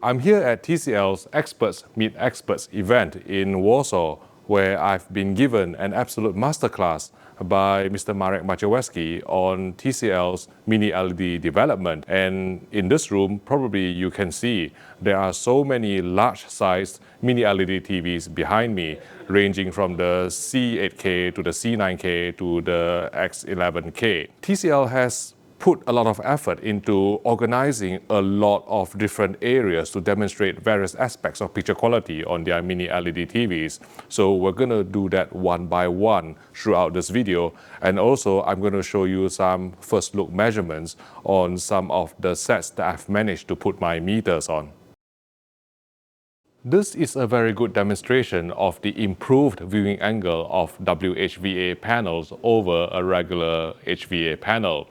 I'm here at TCL's Experts Meet Experts event in Warsaw, where I've been given an absolute masterclass by Mr. Marek Maciejewski on TCL's Mini LED development. And in this room, probably you can see there are so many large-sized Mini LED TVs behind me, ranging from the C8K to the C9K to the X11K. TCL has put a lot of effort into organizing a lot of different areas to demonstrate various aspects of picture quality on their Mini LED TVs. So we're going to do that one by one throughout this video. And also I'm going to show you some first look measurements on some of the sets that I've managed to put my meters on. This is a very good demonstration of the improved viewing angle of WHVA panels over a regular HVA panel.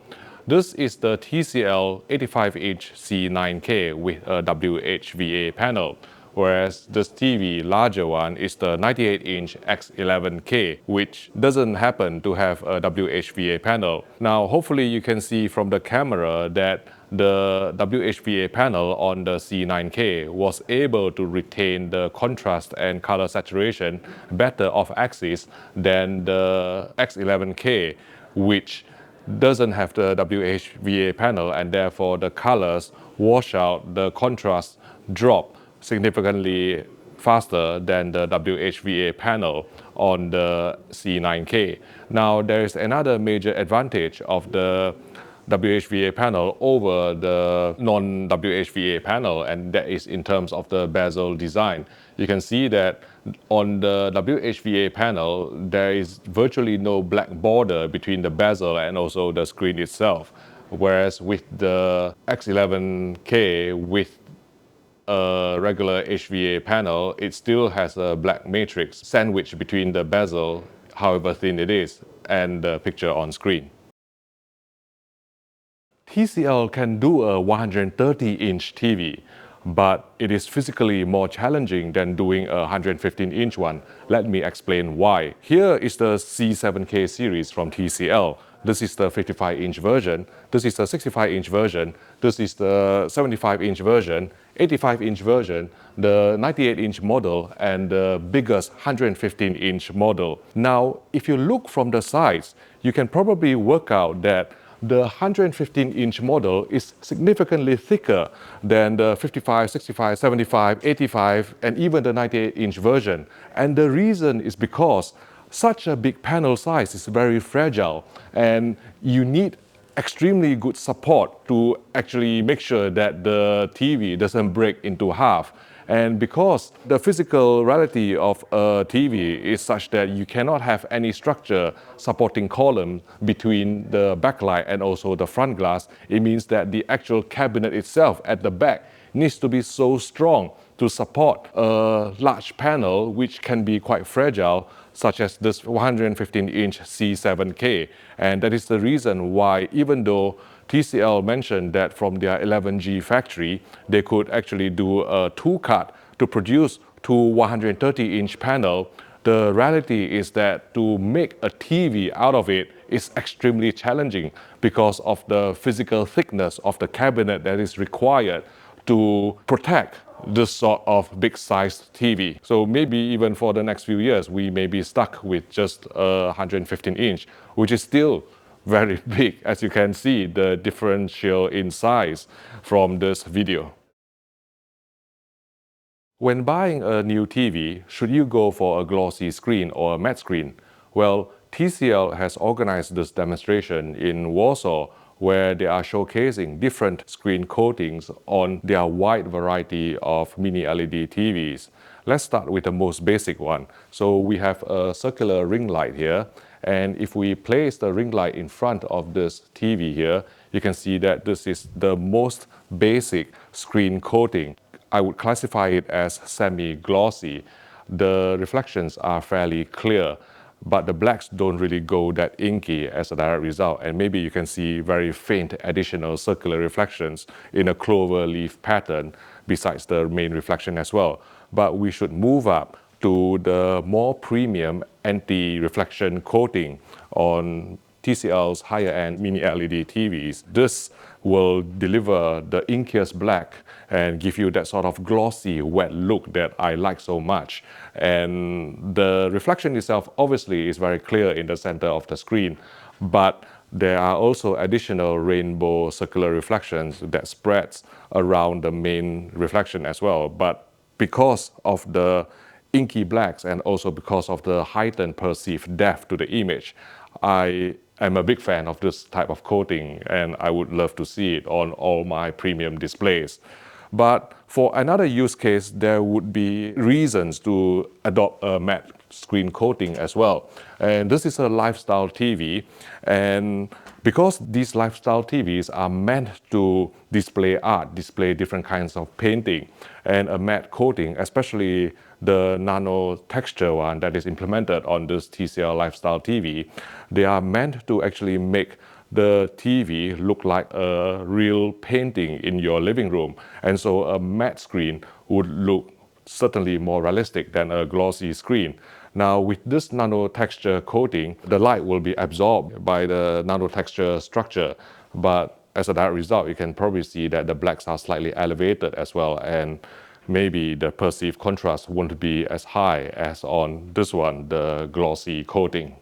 This is the TCL 85-inch C9K with a WHVA panel, whereas this TV, larger one, is the 98-inch X11K, which doesn't happen to have a WHVA panel. Now, hopefully you can see from the camera that the WHVA panel on the C9K was able to retain the contrast and color saturation better off-axis than the X11K, which doesn't have the WHVA panel, and therefore the colors wash out, the contrast drop significantly faster than the WHVA panel on the C9K. Now there is another major advantage of the WHVA panel over the non-WHVA panel, and that is in terms of the bezel design. You can see that on the WHVA panel, there is virtually no black border between the bezel and also the screen itself. Whereas with the X11K, with a regular HVA panel, it still has a black matrix sandwiched between the bezel, however thin it is, and the picture on screen. TCL can do a 130-inch TV, but it is physically more challenging than doing a 115-inch one. Let me explain why. Here is the C7K series from TCL. This is the 55-inch version, this is the 65-inch version, this is the 75-inch version, 85-inch version, the 98-inch model, and the biggest 115-inch model. Now, if you look from the sides, you can probably work out that the 115-inch model is significantly thicker than the 55, 65, 75, 85, and even the 98-inch version. And the reason is because such a big panel size is very fragile, and you need extremely good support to actually make sure that the TV doesn't break into half. And because the physical reality of a TV is such that you cannot have any structure supporting column between the backlight and also the front glass, it means that the actual cabinet itself at the back needs to be so strong to support a large panel which can be quite fragile, such as this 115-inch C7K. And that is the reason why, even though TCL mentioned that from their 11G factory, they could actually do a two-cut to produce two 130-inch panel, the reality is that to make a TV out of it is extremely challenging because of the physical thickness of the cabinet that is required to protect this sort of big-sized TV. So maybe even for the next few years, we may be stuck with just a 115-inch, which is still very big, as you can see the differential in size from this video. When buying a new TV, should you go for a glossy screen or a matte screen? Well, TCL has organized this demonstration in Warsaw, where they are showcasing different screen coatings on their wide variety of Mini LED TVs. Let's start with the most basic one. So we have a circular ring light here, and if we place the ring light in front of this TV here, you can see that this is the most basic screen coating. I would classify it as semi-glossy. The reflections are fairly clear, but the blacks don't really go that inky as a direct result, and maybe you can see very faint additional circular reflections in a clover leaf pattern besides the main reflection as well. But we should move up to the more premium anti-reflection coating on TCL's higher-end Mini LED TVs. This will deliver the inkiest black and give you that sort of glossy, wet look that I like so much. And the reflection itself obviously is very clear in the center of the screen, but there are also additional rainbow circular reflections that spreads around the main reflection as well. But because of the inky blacks and also because of the heightened perceived depth to the image, I am a big fan of this type of coating, and I would love to see it on all my premium displays. But for another use case, there would be reasons to adopt a matte screen coating as well. And this is a lifestyle TV, and because these lifestyle TVs are meant to display art, display different kinds of painting, and a matte coating, especially the nano texture one that is implemented on this TCL lifestyle TV, they are meant to actually make the TV look like a real painting in your living room. And so a matte screen would look certainly more realistic than a glossy screen. Now with this nano texture coating, the light will be absorbed by the nano texture structure, but as a direct result, you can probably see that the blacks are slightly elevated as well, and maybe the perceived contrast won't be as high as on this one, the glossy coating.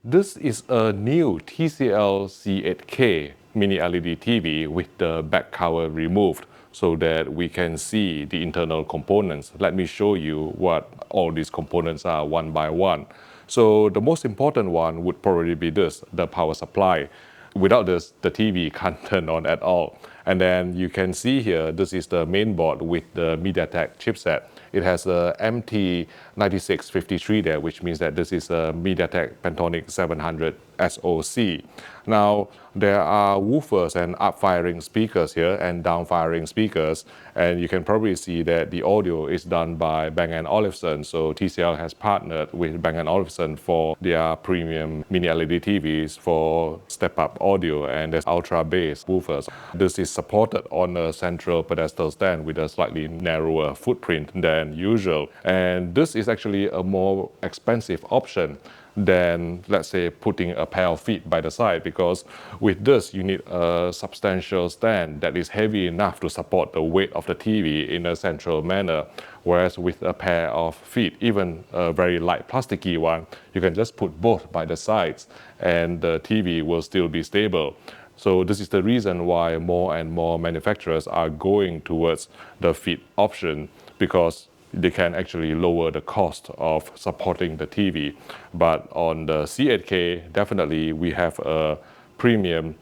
This is a new TCL C8K Mini LED TV with the back cover removed so that we can see the internal components. Let me show you what all these components are one by one. So the most important one would probably be this, the power supply. Without this, the TV can't turn on at all. And then you can see here, this is the main board with the MediaTek chipset. It has a MT9653 there, which means that this is a MediaTek Pantonic 700 SoC. Now, there are woofers and up-firing speakers here and down-firing speakers, and you can probably see that the audio is done by Bang & Olufsen. So TCL has partnered with Bang & Olufsen for their premium Mini LED TVs for step-up audio and there's ultra-bass woofers. This is supported on a central pedestal stand with a slightly narrower footprint than usual. And this is actually a more expensive option than, let's say, putting a pair of feet by the side, because with this you need a substantial stand that is heavy enough to support the weight of the TV in a central manner, whereas with a pair of feet, even a very light plasticky one, you can just put both by the sides and the TV will still be stable. So this is the reason why more and more manufacturers are going towards the feet option, because they can actually lower the cost of supporting the TV. But on the C8K, definitely we have a premium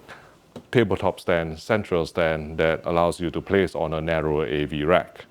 tabletop stand, central stand that allows you to place on a narrower AV rack.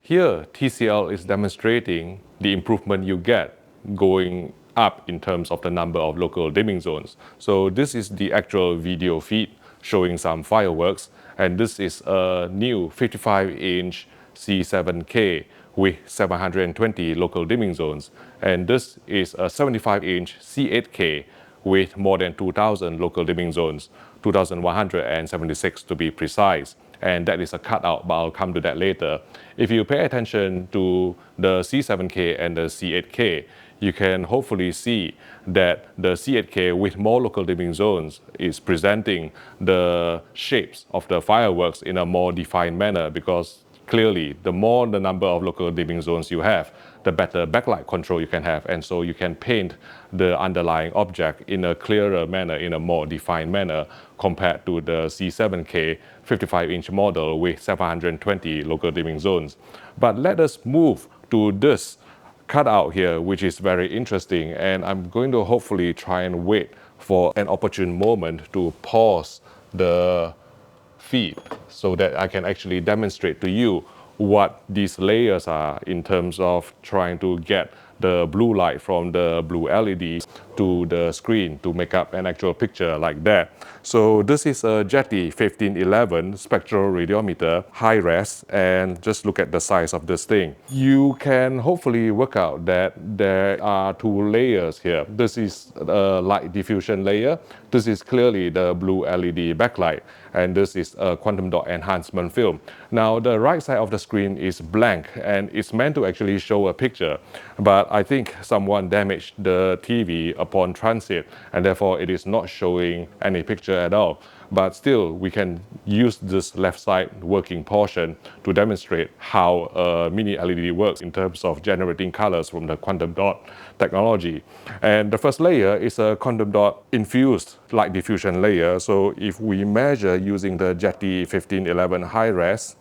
Here, TCL is demonstrating the improvement you get going up in terms of the number of local dimming zones. So this is the actual video feed showing some fireworks, and this is a new 55-inch C7K with 720 local dimming zones, and this is a 75-inch C8K with more than 2,000 local dimming zones, 2,176 to be precise, and that is a cutout, but I'll come to that later. If you pay attention to the C7K and the C8K, you can hopefully see that the C8K with more local dimming zones is presenting the shapes of the fireworks in a more defined manner, because clearly, the more the number of local dimming zones you have, the better backlight control you can have. And so you can paint the underlying object in a clearer manner, in a more defined manner, compared to the C7K 55-inch model with 720 local dimming zones. But let us move to this cutout here, which is very interesting. And I'm going to hopefully try and wait for an opportune moment to pause the feed so that I can actually demonstrate to you what these layers are in terms of trying to get the blue light from the blue LEDs to the screen to make up an actual picture like that. So this is a Jetty 1511 spectral radiometer, high res, and just look at the size of this thing. You can hopefully work out that there are two layers here. This is a light diffusion layer. This is clearly the blue LED backlight. and this is a quantum dot enhancement film. Now the right side of the screen is blank and it's meant to actually show a picture, but I think someone damaged the TV upon transit and therefore it is not showing any picture at all. But still, we can use this left side working portion to demonstrate how a mini LED works in terms of generating colors from the quantum dot technology. And the first layer is a quantum dot infused light diffusion layer. So if we measure using the Jetty 1511 high res,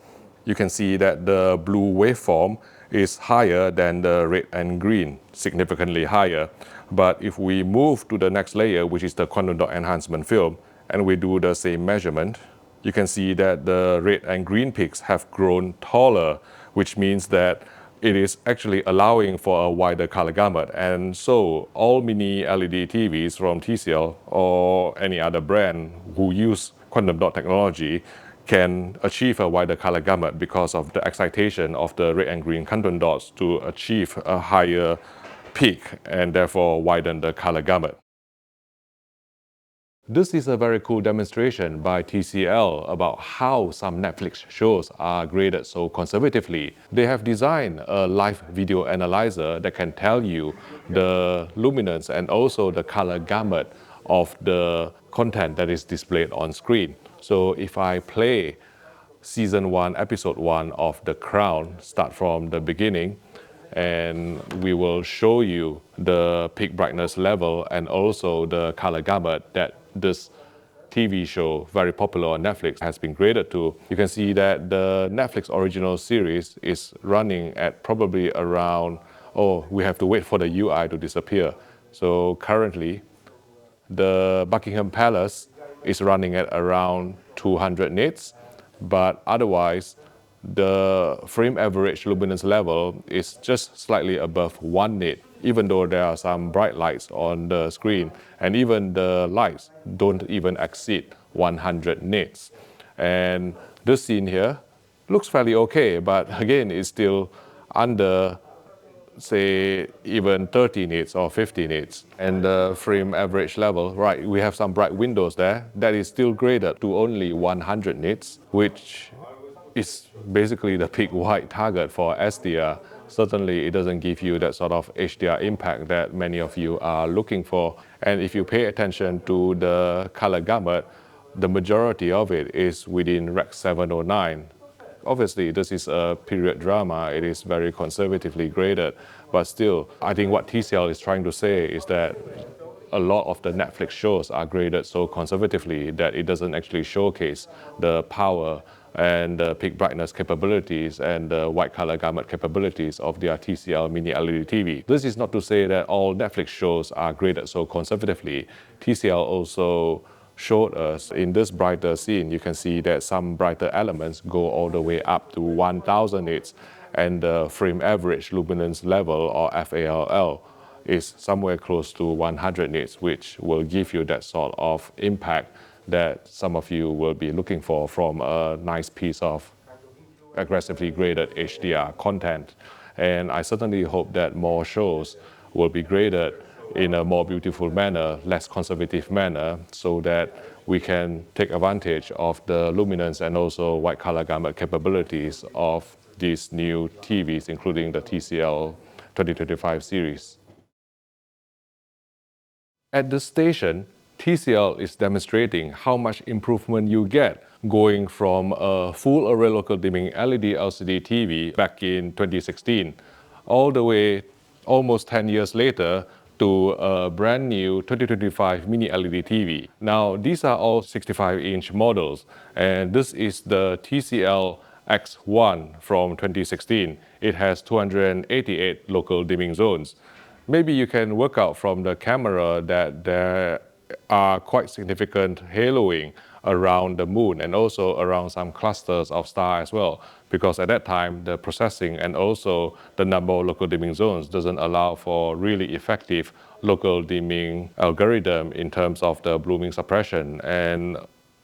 you can see that the blue waveform is higher than the red and green, significantly higher. But if we move to the next layer, which is the quantum dot enhancement film, and we do the same measurement, you can see that the red and green peaks have grown taller, which means that it is actually allowing for a wider color gamut. And so all mini LED TVs from TCL or any other brand who use quantum dot technology can achieve a wider color gamut because of the excitation of the red and green quantum dots to achieve a higher peak and therefore widen the color gamut. This is a very cool demonstration by TCL about how some Netflix shows are graded so conservatively. They have designed a live video analyzer that can tell you the luminance and also the color gamut of the content that is displayed on screen. So if I play Season 1, Episode 1 of The Crown, start from the beginning, and we will show you the peak brightness level and also the color gamut that this TV show, very popular on Netflix, has been graded to. You can see that the Netflix original series is running at probably around, we have to wait for the UI to disappear. So currently, the Buckingham Palace is running at around 200 nits, but otherwise, the frame average luminance level is just slightly above 1 nit, even though there are some bright lights on the screen, and even the lights don't even exceed 100 nits. And this scene here looks fairly okay, but again, it's still under, say, even 30 nits or 50 nits. And the frame average level, right, we have some bright windows there, that is still graded to only 100 nits, which is basically the peak white target for SDR. Certainly, it doesn't give you that sort of HDR impact that many of you are looking for. And if you pay attention to the color gamut, the majority of it is within Rec 709. Obviously, this is a period drama. It is very conservatively graded. But still, I think what TCL is trying to say is that a lot of the Netflix shows are graded so conservatively that it doesn't actually showcase the power and the peak brightness capabilities and the white color gamut capabilities of their TCL Mini LED TV. This is not to say that all Netflix shows are graded so conservatively. TCL also showed us in this brighter scene, you can see that some brighter elements go all the way up to 1000 nits, and the frame average luminance level, or FALL, is somewhere close to 100 nits, which will give you that sort of impact that some of you will be looking for from a nice piece of aggressively graded HDR content. And I certainly hope that more shows will be graded in a more beautiful manner, less conservative manner, so that we can take advantage of the luminance and also white color gamut capabilities of these new TVs, including the TCL 2025 series. At the station, TCL is demonstrating how much improvement you get going from a full array local dimming LED LCD TV back in 2016 all the way almost 10 years later to a brand new 2025 Mini LED TV. Now, these are all 65-inch models, and this is the TCL X1 from 2016. It has 288 local dimming zones. Maybe you can work out from the camera that there are quite significant haloing around the moon and also around some clusters of stars as well, because at that time the processing and also the number of local dimming zones doesn't allow for really effective local dimming algorithm in terms of the blooming suppression, and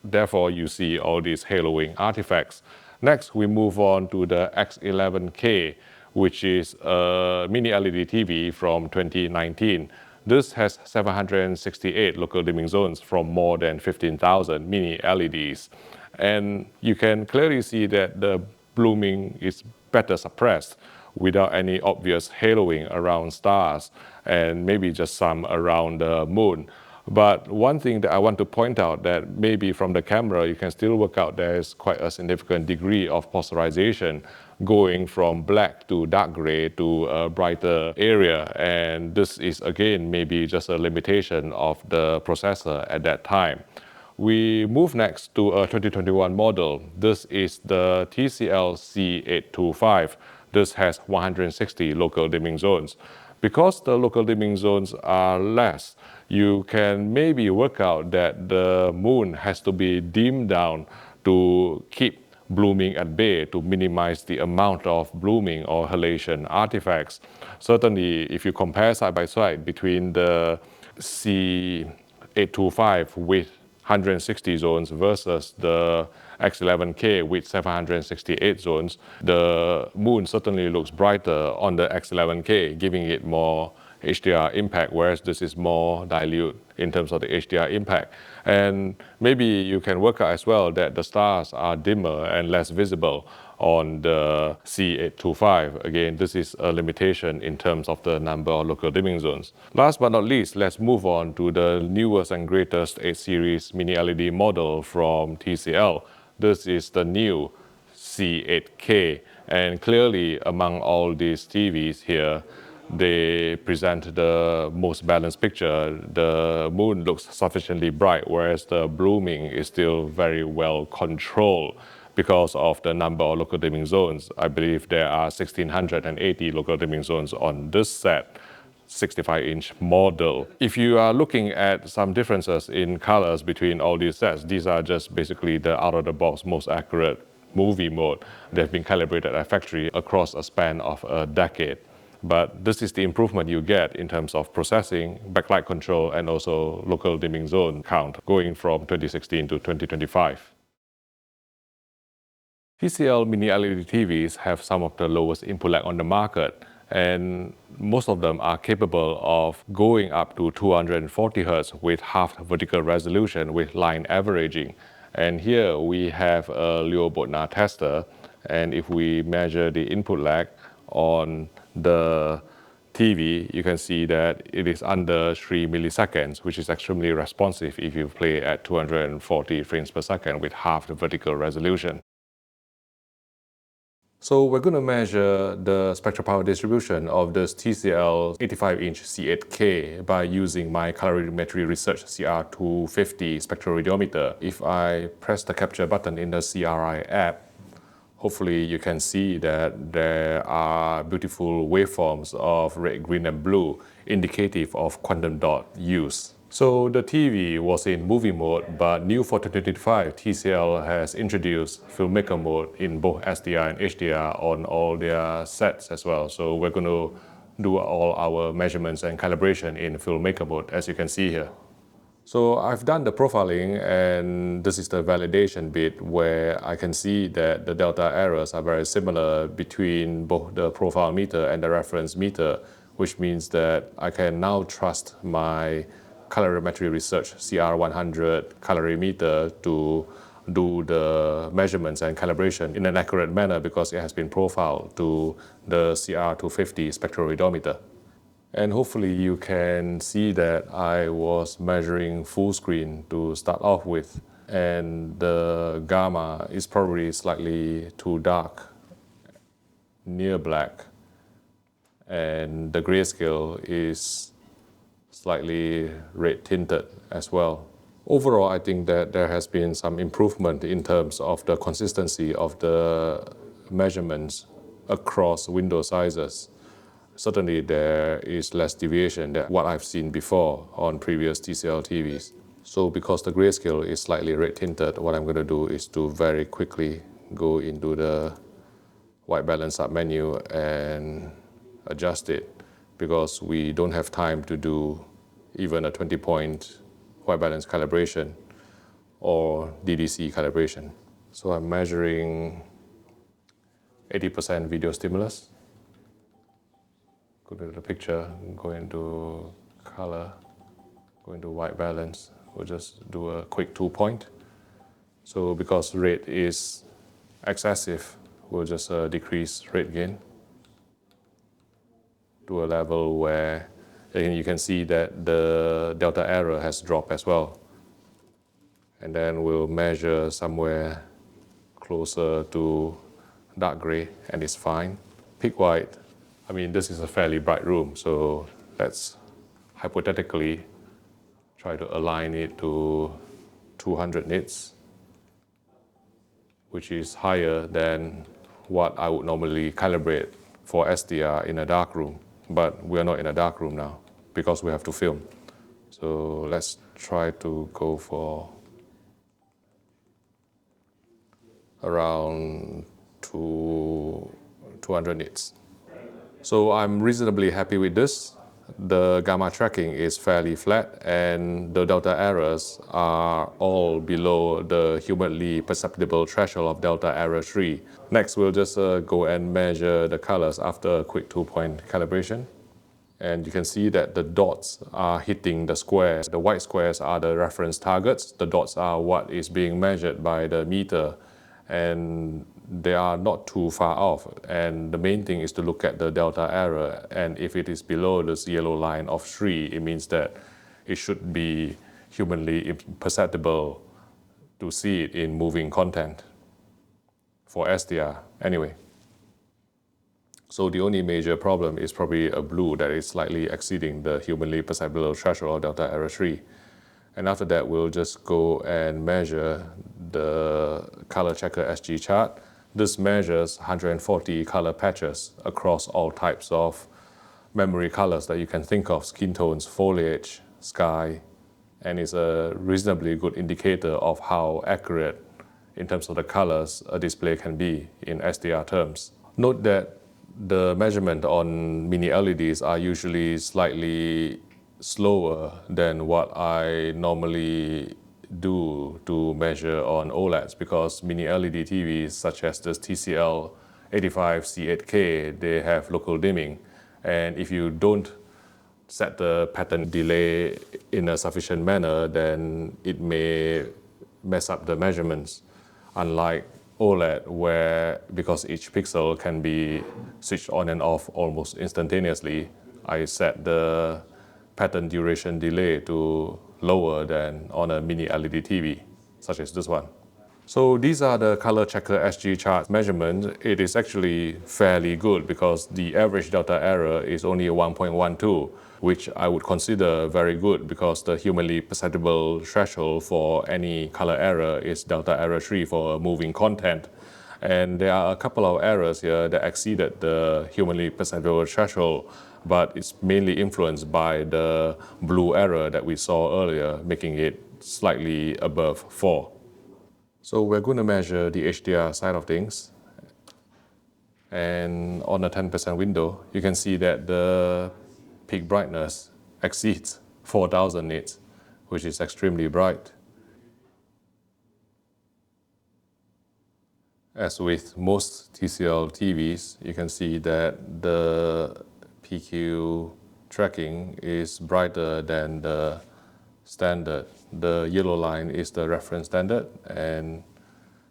therefore you see all these haloing artifacts. Next, we move on to the X11K, which is a Mini LED TV from 2019. This has 768 local dimming zones from more than 15,000 mini LEDs. And you can clearly see that the blooming is better suppressed without any obvious haloing around stars and maybe just some around the moon. But one thing that I want to point out that maybe from the camera you can still work out there's quite a significant degree of polarization going from black to dark gray to a brighter area, and this is again maybe just a limitation of the processor at that time. We move next to a 2021 model. This is the TCL C825. This has 160 local dimming zones. Because the local dimming zones are less, you can maybe work out that the moon has to be dimmed down to keep blooming at bay, to minimize the amount of blooming or halation artifacts. Certainly, if you compare side by side between the C825 with 160 zones versus the X11K with 768 zones, the moon certainly looks brighter on the X11K, giving it more HDR impact, whereas this is more dilute in terms of the HDR impact. And maybe you can work out as well that the stars are dimmer and less visible on the C825. Again, this is a limitation in terms of the number of local dimming zones. Last but not least, let's move on to the newest and greatest 8 series Mini LED model from TCL. This is the new C8K, and clearly among all these TVs here, they present the most balanced picture. The moon looks sufficiently bright, whereas the blooming is still very well controlled because of the number of local dimming zones. I believe there are 1,680 local dimming zones on this set 65-inch model. If you are looking at some differences in colors between all these sets, these are just basically the out-of-the-box most accurate movie mode. They've been calibrated at factory across a span of a decade. But this is the improvement you get in terms of processing, backlight control, and also local dimming zone count going from 2016 to 2025. TCL Mini LED TVs have some of the lowest input lag on the market, and most of them are capable of going up to 240 Hz with half vertical resolution with line averaging. And here we have a Leo-Bodnar tester, and if we measure the input lag on the TV, you can see that it is under 3 milliseconds, which is extremely responsive if you play at 240 frames per second with half the vertical resolution. So we're going to measure the spectral power distribution of this TCL 85-inch C8K by using my colorimetry research CR250 spectroradiometer. If I press the capture button in the CRI app, hopefully you can see that there are beautiful waveforms of red, green, and blue, indicative of quantum dot use. So the TV was in movie mode, but new for 2025, TCL has introduced Filmmaker Mode in both SDR and HDR on all their sets as well. So we're going to do all our measurements and calibration in Filmmaker Mode, as you can see here. So I've done the profiling, and this is the validation bit where I can see that the delta errors are very similar between both the profile meter and the reference meter, which means that I can now trust my colorimetry research CR100 colorimeter to do the measurements and calibration in an accurate manner because it has been profiled to the CR250 spectroradiometer. And hopefully you can see that I was measuring full screen to start off with, and the gamma is probably slightly too dark, near black, and the grayscale is slightly red tinted as well. Overall, I think that there has been some improvement in terms of the consistency of the measurements across window sizes. Certainly there is less deviation than what I've seen before on previous TCL TVs. So because the grayscale is slightly red tinted, what I'm going to do is to very quickly go into the white balance submenu and adjust it, because we don't have time to do even a 20-point white balance calibration or DDC calibration. So I'm measuring 80% video stimulus. Go to the picture, go into color, go into white balance. We'll just do a quick 2-point. So because rate is excessive, we'll just decrease rate gain to a level where you can see that the delta error has dropped as well. And then we'll measure somewhere closer to dark gray, and it's fine. Peak white, I mean, this is a fairly bright room, so let's hypothetically try to align it to 200 nits, which is higher than what I would normally calibrate for SDR in a dark room. But we are not in a dark room now because we have to film. So let's try to go for around 200 nits. So I'm reasonably happy with this. The gamma tracking is fairly flat and the delta errors are all below the humanly perceptible threshold of delta error 3. Next, we'll just go and measure the colors after a quick 2-point calibration. And you can see that the dots are hitting the squares. The white squares are the reference targets. The dots are what is being measured by the meter. And they are not too far off. And the main thing is to look at the delta error. And if it is below this yellow line of 3, it means that it should be humanly perceptible to see it in moving content for SDR anyway. So the only major problem is probably a blue that is slightly exceeding the humanly perceptible threshold of delta error 3. And after that, we'll just go and measure the color checker SG chart. This measures 140 color patches across all types of memory colors that you can think of: skin tones, foliage, sky, and is a reasonably good indicator of how accurate in terms of the colors a display can be in SDR terms. Note that the measurement on mini LEDs are usually slightly slower than what I normally do to measure on OLEDs, because mini LED TVs such as the TCL C8K, they have local dimming, and if you don't set the pattern delay in a sufficient manner, then it may mess up the measurements, unlike OLED, where because each pixel can be switched on and off almost instantaneously, I set the pattern duration delay to lower than on a mini LED TV, such as this one. So these are the color checker SG chart measurements. It is actually fairly good because the average delta error is only 1.12, which I would consider very good because the humanly perceptible threshold for any color error is delta error 3 for moving content. And there are a couple of errors here that exceeded the humanly perceptible threshold, but it's mainly influenced by the blue error that we saw earlier, making it slightly above 4. So we're going to measure the HDR side of things. And on a 10% window, you can see that the peak brightness exceeds 4000 nits, which is extremely bright. As with most TCL TVs, you can see that the PQ tracking is brighter than the standard. The yellow line is the reference standard, and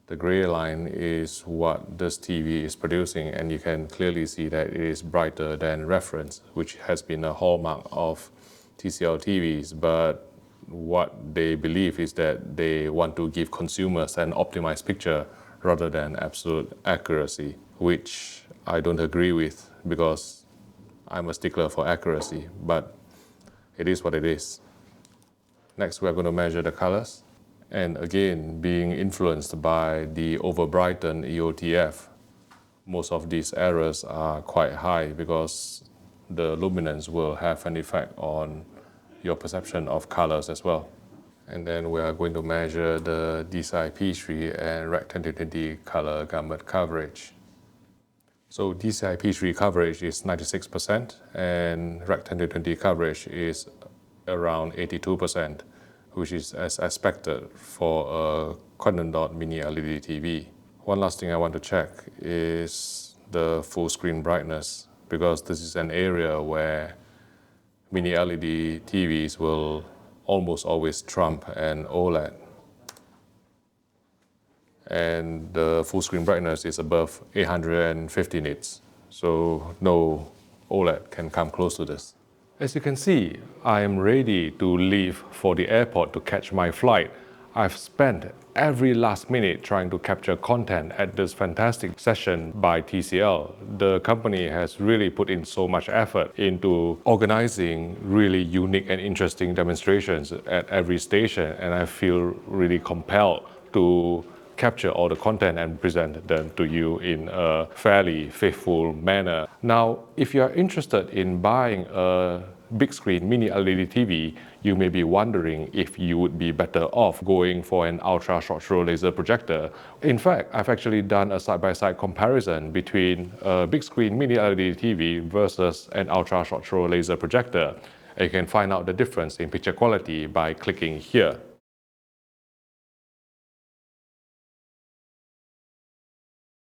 the gray line is what this TV is producing, and you can clearly see that it is brighter than reference, which has been a hallmark of TCL TVs. But what they believe is that they want to give consumers an optimized picture rather than absolute accuracy, which I don't agree with because I'm a stickler for accuracy, but it is what it is. Next, we're going to measure the colors. And again, being influenced by the over-brightened EOTF, most of these errors are quite high because the luminance will have an effect on your perception of colors as well. And then we are going to measure the DCI P3 and Rec 1020 color gamut coverage. So DCI P3 coverage is 96% and Rec 1020 coverage is around 82%, which is as expected for a quadrant dot mini LED TV. One last thing I want to check is the full screen brightness, because this is an area where mini LED TVs will almost always trump an OLED. and the full screen brightness is above 850 nits. So no OLED can come close to this. As you can see, I am ready to leave for the airport to catch my flight. I've spent every last minute trying to capture content at this fantastic session by TCL. The company has really put in so much effort into organizing really unique and interesting demonstrations at every station, and I feel really compelled to capture all the content and present them to you in a fairly faithful manner. Now, if you are interested in buying a big screen Mini LED TV, you may be wondering if you would be better off going for an ultra short throw laser projector. In fact, I've actually done a side-by-side comparison between a big screen Mini LED TV versus an ultra short throw laser projector. And you can find out the difference in picture quality by clicking here.